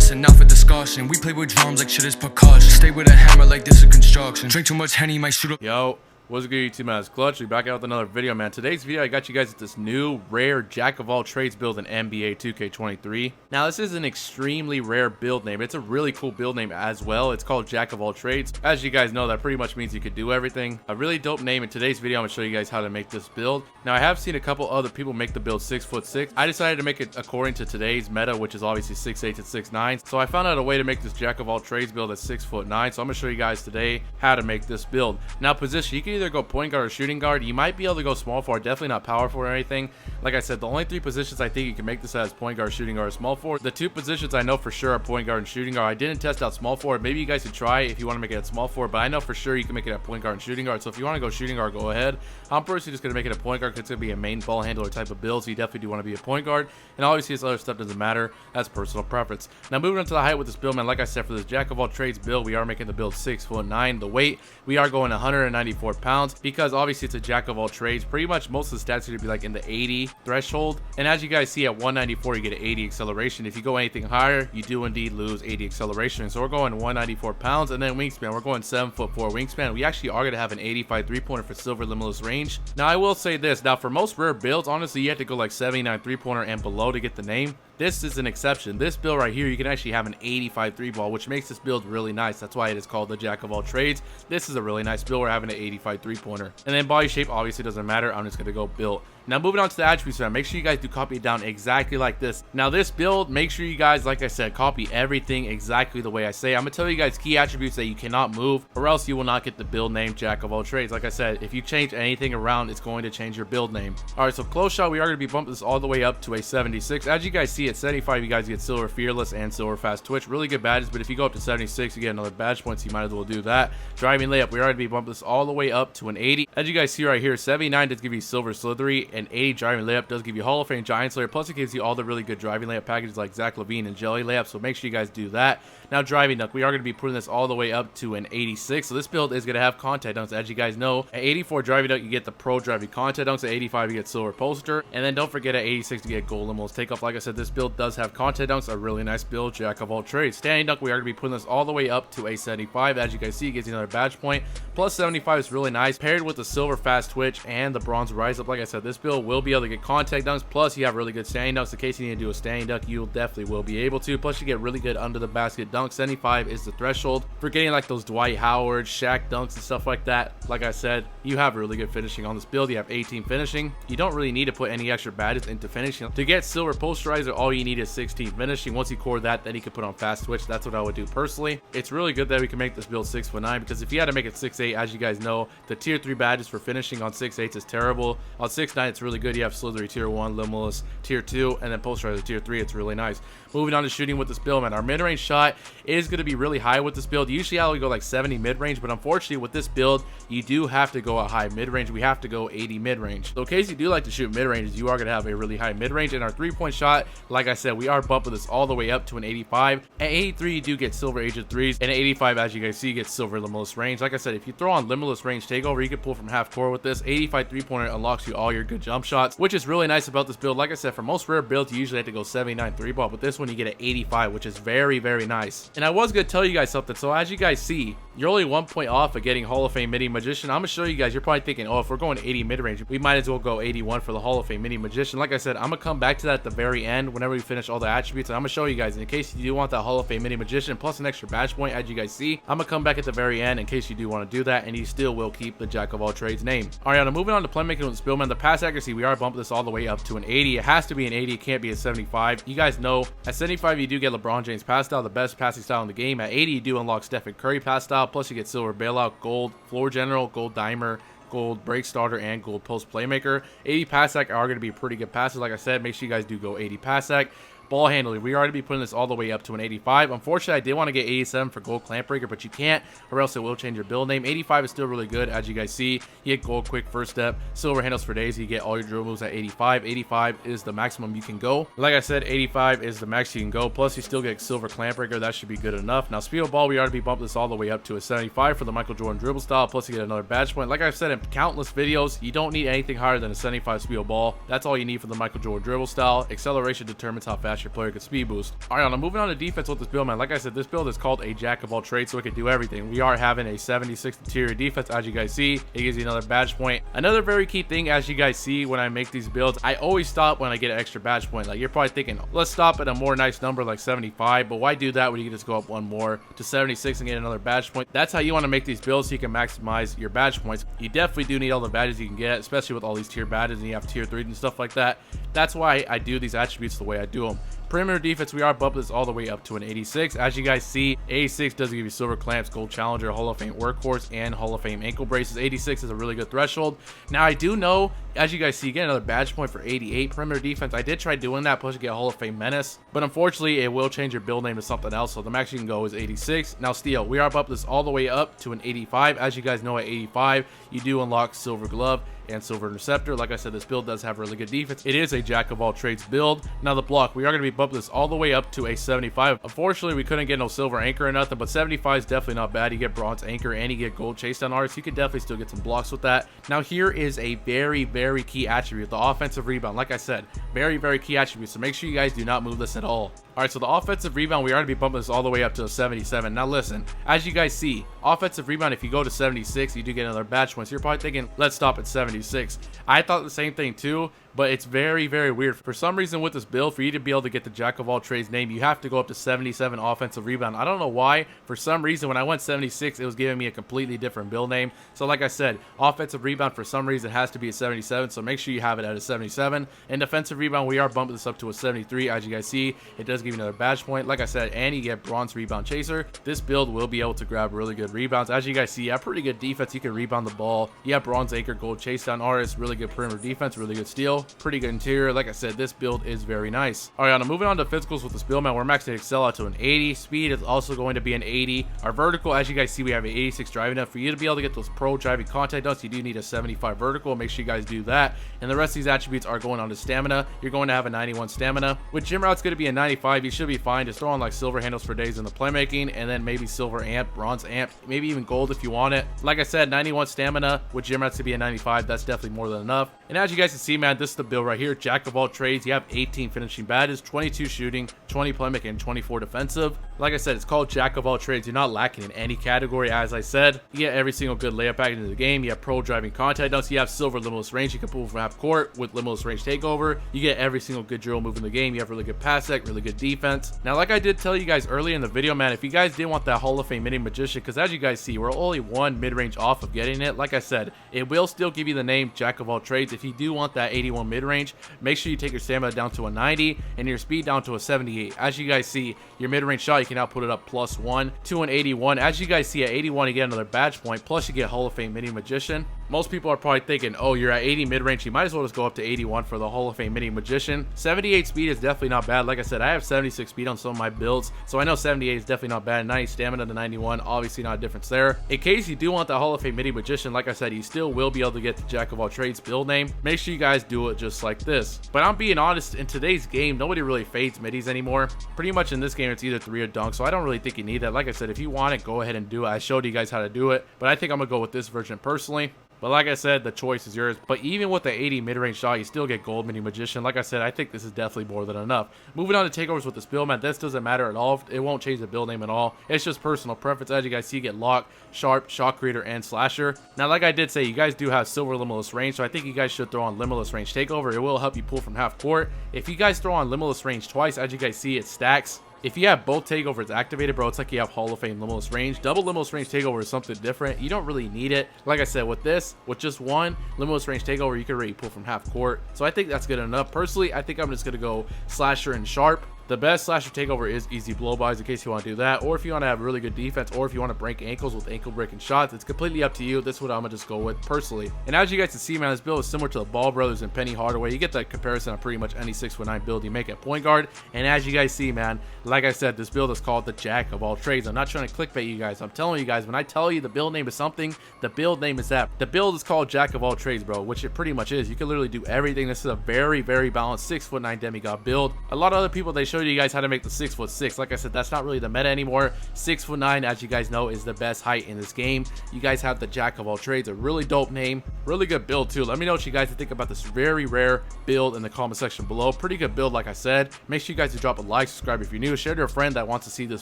bussin', not for discussion. We play with drums like shit is percussion. Stay with a hammer like this is construction. Drink too much Henny, might shoot up. Yo, what's good YouTube, man? It's Clutch. We're back out with another video, man. Today's video, I got you guys with this new rare jack of all trades build in NBA 2K23. Now, this is an extremely rare build name. It's a really cool build name as well. It's called Jack of All Trades. As you guys know, that pretty much means you could do everything. A really dope name. In today's video, I'm gonna show you guys how to make this build. Now, I have seen a couple other people make the build 6'6". I decided to make it according to today's meta, which is obviously 6'8" and 6'9". So I found out a way to make this Jack of All Trades build at 6'9". So I'm gonna show you guys today how to make this build. Now, position, you can either go point guard or shooting guard. You might be able to go small forward, definitely not power forward or anything. Like I said, the only three positions I think you can make this as point guard, shooting guard, or small forward. The two positions I know for sure are point guard and shooting guard. I didn't test out small forward. Maybe you guys could try if you want to make it at small forward, but I know for sure you can make it at point guard and shooting guard. So if you want to go shooting guard, go ahead. I'm personally just going to make it a point guard because it's going to be a main ball handler type of build, so you definitely do want to be a point guard. And obviously this other stuff doesn't matter. That's personal preference. Now moving on to the height with this build, man, like I said, for this Jack of All Trades build, we are making the build 6'9". The weight, we are going 194 pounds because obviously it's a Jack of All Trades. Pretty much most of the stats are going to be like in the 80 threshold. And as you guys see, at 194, you get an 80 acceleration. If you go anything higher, you do indeed lose 80 acceleration. So we're going 194 pounds. And then wingspan, we're going 7'4" wingspan. We actually are going to have an 85 3-pointer for silver limitless range. Now, I will say this. Now, for most rare builds, honestly, you have to go like 79 3-pointer and below to get the name. This is an exception. This build right here, you can actually have an 85 3-ball, which makes this build really nice. That's why it is called the Jack of All Trades. This is a really nice build. We're having an 85 3-pointer. And then body shape obviously doesn't matter. I'm just going to go build. Now, moving on to the attributes, man, make sure you guys do copy it down exactly like this. Now, this build, make sure you guys, like I said, copy everything exactly the way I say. I'm going to tell you guys key attributes that you cannot move, or else you will not get the build name Jack of All Trades. Like I said, if you change anything around, it's going to change your build name. All right, so close shot, we are going to be bumping this all the way up to a 76. As you guys see, at 75, you guys get silver fearless and silver fast twitch. Really good badges, but if you go up to 76, you get another badge point, so you might as well do that. Driving layup, we are going to be bumping this all the way up to an 80. As you guys see right here, 79 does give you silver slithery, and 80 driving layup does give you Hall of Fame Giant Slayer, plus it gives you all the really good driving layup packages like Zach LaVine and Jelly layup, so make sure you guys do that. Now, driving dunk, we are going to be putting this all the way up to an 86, so this build is going to have contact dunks. As you guys know, at 84 driving dunk, you get the pro driving contact dunks. At 85, you get silver poster, and then don't forget at 86 to get gold limitless takeoff. Like I said, this build does have contact dunks, a really nice build, Jack of All Trades. Standing dunk, we are going to be putting this all the way up to a 75. As you guys see, it gives you another badge point, plus 75 is really nice, paired with the silver fast twitch and the bronze rise up. Like I said, this build will be able to get contact dunks, plus you have really good standing dunks. In case you need to do a standing dunk, you definitely will be able to, plus you get really good under the basket dunks. 75 is the threshold for getting like those Dwight Howard, Shaq dunks and stuff like that. Like I said, you have really good finishing on this build. You have 18 finishing. You don't really need to put any extra badges into finishing. To get silver posterizer, all you need is 16 finishing. Once you core that, then you can put on fast twitch. That's what I would do personally. It's really good that we can make this build 6'9", because if you had to make it 6'8", as you guys know, the tier 3 badges for finishing on 6'8" is terrible. On 6'9", it's really good. You have slithery tier 1, limitless tier 2, and then posterizer tier 3. It's really nice. Moving on to shooting with this build, man, our mid-range shot is going to be really high with this build. Usually I would go like 70 mid-range, but unfortunately with this build, you do have to go a high mid-range. We have to go 80 mid-range. So in case you do like to shoot mid-range, you are going to have a really high mid-range. And our 3-point shot, like I said, we are bumping this all the way up to an 85. At 83, you do get silver agent 3s, and at 85, as you guys see, you get silver limitless range. Like I said, if you throw on limitless range takeover, you can pull from half court with this. 85 3-pointer unlocks you all your good jump shots, which is really nice about this build. Like I said, for most rare builds, you usually have to go 79 3-ball, but this one you get an 85, which is very, very nice. And I was going to tell you guys something. So as you guys see, you're only 1 point off of getting Hall of Fame Mini Magician. I'm going to show you guys. You're probably thinking, oh, if we're going 80 mid-range, we might as well go 81 for the Hall of Fame Mini Magician. Like I said, I'm going to come back to that at the very end whenever we finish all the attributes. And I'm going to show you guys, in case you do want that Hall of Fame Mini Magician plus an extra badge point, as you guys see, I'm going to come back at the very end in case you do want to do that, and you still will keep the Jack of All Trades name. All right, now moving on to playmaking with this build, man, the pass accuracy, we are bumping this all the way up to an 80. It has to be an 80. It can't be a 75. You guys know, at 75, you do get LeBron James pass style, the best passing style in the game. At 80, you do unlock Stephen Curry pass style, plus you get silver bailout, gold floor general, gold dimer, gold break starter, and gold post playmaker. 80 pass sack are going to be pretty good passes. Like I said, make sure you guys do go 80 pass sack. Ball handling, we are going to be putting this all the way up to an 85. Unfortunately, I did want to get 87 for gold clamp breaker, but you can't, or else it will change your build name. 85 is still really good. As you guys see, you get gold quick first step, silver handles for days. You get all your drill moves at 85. 85 is the maximum you can go. Like I said, 85 is the max you can go, plus you still get silver clamp breaker. That should be good enough. Now, speed of ball, we are going to be bumping this all the way up to a 75 for the Michael Jordan dribble style, plus you get another badge point. Like I've said in countless videos, you don't need anything higher than a 75 speed of ball. That's all you need for the Michael Jordan dribble style. Acceleration determines how fast extra player could speed boost. Alright, now moving on to defense with this build, man. Like I said, this build is called a jack of all trades, so it can do everything. We are having a 76 interior defense, as you guys see. It gives you another badge point. Another very key thing, as you guys see when I make these builds, I always stop when I get an extra badge point. Like, you're probably thinking, let's stop at a more nice number like 75, but why do that when you can just go up one more to 76 and get another badge point? That's how you want to make these builds, so you can maximize your badge points. You definitely do need all the badges you can get, especially with all these tier badges, and you have tier 3s and stuff like that. That's why I do these attributes the way I do them. Perimeter defense, we are bumping this all the way up to an 86. As you guys see, 86 does give you silver clamps, gold challenger, Hall of Fame workhorse, and Hall of Fame ankle braces. 86 is a really good threshold. Now, I do know, as you guys see, you get another badge point for 88. Perimeter defense, I did try doing that, plus you get Hall of Fame menace, but unfortunately, it will change your build name to something else, so the max you can go is 86. Now, steel, we are bumping this all the way up to an 85. As you guys know, at 85, you do unlock silver glove and silver interceptor. Like I said, this build does have really good defense. It is a jack of all trades build. Now, the block, we are going to be bumping this all the way up to a 75. Unfortunately, we couldn't get no silver anchor or nothing, but 75 is definitely not bad. You get bronze anchor and you get gold chase down artist. You could definitely still get some blocks with that. Now, here is a very, very key attribute, the offensive rebound. Like I said, very, very key attribute, so make sure you guys do not move this at all. Alright, so the offensive rebound, we are going to be bumping this all the way up to a 77. Now listen, as you guys see, offensive rebound, if you go to 76, you do get another badge point. So you're probably thinking, let's stop at 76. I thought the same thing too, but it's very, very weird. For some reason with this build, for you to be able to get the jack of all trades name, you have to go up to 77 offensive rebound. I don't know why. For some reason, when I went 76, it was giving me a completely different build name. So like I said, offensive rebound for some reason has to be a 77, so make sure you have it at a 77. And defensive rebound, we are bumping this up to a 73. As you guys see, it does give you another badge point. Like I said, and you get bronze rebound chaser. This build will be able to grab really good rebounds. As you guys see, you have pretty good defense. You can rebound the ball. You have bronze anchor, gold chase down artist, really good perimeter defense, really good steal, pretty good interior. Like I said, this build is very nice. All right, now moving on to physicals with this build, man, we're maxing excel out to an 80. Speed is also going to be an 80. Our vertical, as you guys see, we have an 86 driving up. For you to be able to get those pro driving contact dunks, you do need a 75 vertical. Make sure you guys do that. And the rest of these attributes are going on to stamina. You're going to have a 91 stamina. With gym route's going to be a 95. You should be fine. Just throw on like silver handles for days in the playmaking, and then maybe silver amp, bronze amp, maybe even gold if you want it. Like I said, 91 stamina with gym rats to be a 95. That's definitely more than enough. And as you guys can see, man, this is the build right here. Jack of all trades. You have 18 finishing badges, 22 shooting, 20 playmaking, and 24 defensive. Like I said, it's called jack of all trades. You're not lacking in any category. As I said, you get every single good layup package into the game. You have pro driving contact dunks. You have silver limitless range. You can pull from half court with limitless range takeover. You get every single good drill move in the game. You have really good pass sec, really good defense. Now, like I did tell you guys earlier in the video, man, if you guys did want that Hall of Fame mini magician, because as you guys see, we're only one mid-range off of getting it. Like I said, it will still give you the name jack of all trades. If you do want that 81 mid-range, make sure you take your stamina down to a 90 and your speed down to a 78. As you guys see, your mid-range shot, you can now put it up +1 to an 81. As you guys see, at 81, you get another badge point, plus you get Hall of Fame mini magician. Most people are probably thinking, oh, you're at 80 mid-range, you might as well just go up to 81 for the Hall of Fame mini magician. 78 speed is definitely not bad. Like I said, I have 76 speed on some of my builds, so I know 78 is definitely not bad. 90 stamina to 91, obviously not a difference there. In case you do want the Hall of Fame mini magician, like I said, you still will be able to get the jack of all trades build name. Make sure you guys do it just like this. But I'm being honest, in today's game, nobody really fades middies anymore. Pretty much in this game, it's either 3 or dunk, so I don't really think you need that. Like I said, if you want it, go ahead and do it. I showed you guys how to do it, but I think I'm gonna go with this version personally. But like I said, the choice is yours. But even with the 80 mid-range shot, you still get gold mini magician. Like I said, I think this is definitely more than enough. Moving on to takeovers with this build, man, this doesn't matter at all. It won't change the build name at all. It's just personal preference. As you guys see, you get lock, sharp, shot creator, and slasher. Now, like I did say, you guys do have silver limitless range, so I think you guys should throw on limitless range takeover. It will help you pull from half court. If you guys throw on limitless range twice, as you guys see, it stacks. If you have both takeovers activated, bro, it's like you have Hall of Fame limitless range. Double limitless range takeover is something different. You don't really need it. Like I said, with this, with just one limitless range takeover, you can already pull from half court. So I think that's good enough. Personally, I think I'm just going to go slasher and sharp. The best slasher takeover is easy blow-bys in case you want to do that, or if you want to have really good defense, or if you want to break ankles with ankle breaking shots. It's completely up to you. This is what I'm going to just go with personally. And as you guys can see, man, this build is similar to the Ball Brothers and Penny Hardaway. You get that comparison on pretty much any 6'9" build you make at point guard. And as you guys see, man, like I said, this build is called the jack of all trades. I'm not trying to clickbait you guys. I'm telling you guys, when I tell you the build name is something, the build name is that. The build is called jack of all trades, bro, which it pretty much is. You can literally do everything. This is a very, very balanced 6'9" demigod build. A lot of other people, they showed you guys how to make the 6'6". Like I said, that's not really the meta anymore. 6'9", as you guys know, is the best height in this game. You guys have the Jack of all trades, a really dope name, really good build too. Let me know what you guys think about this very rare build in the comment section below. Pretty good build, like I said. Make sure you guys drop a like, subscribe if you're new, share to a friend that wants to see this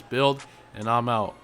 build, and I'm out.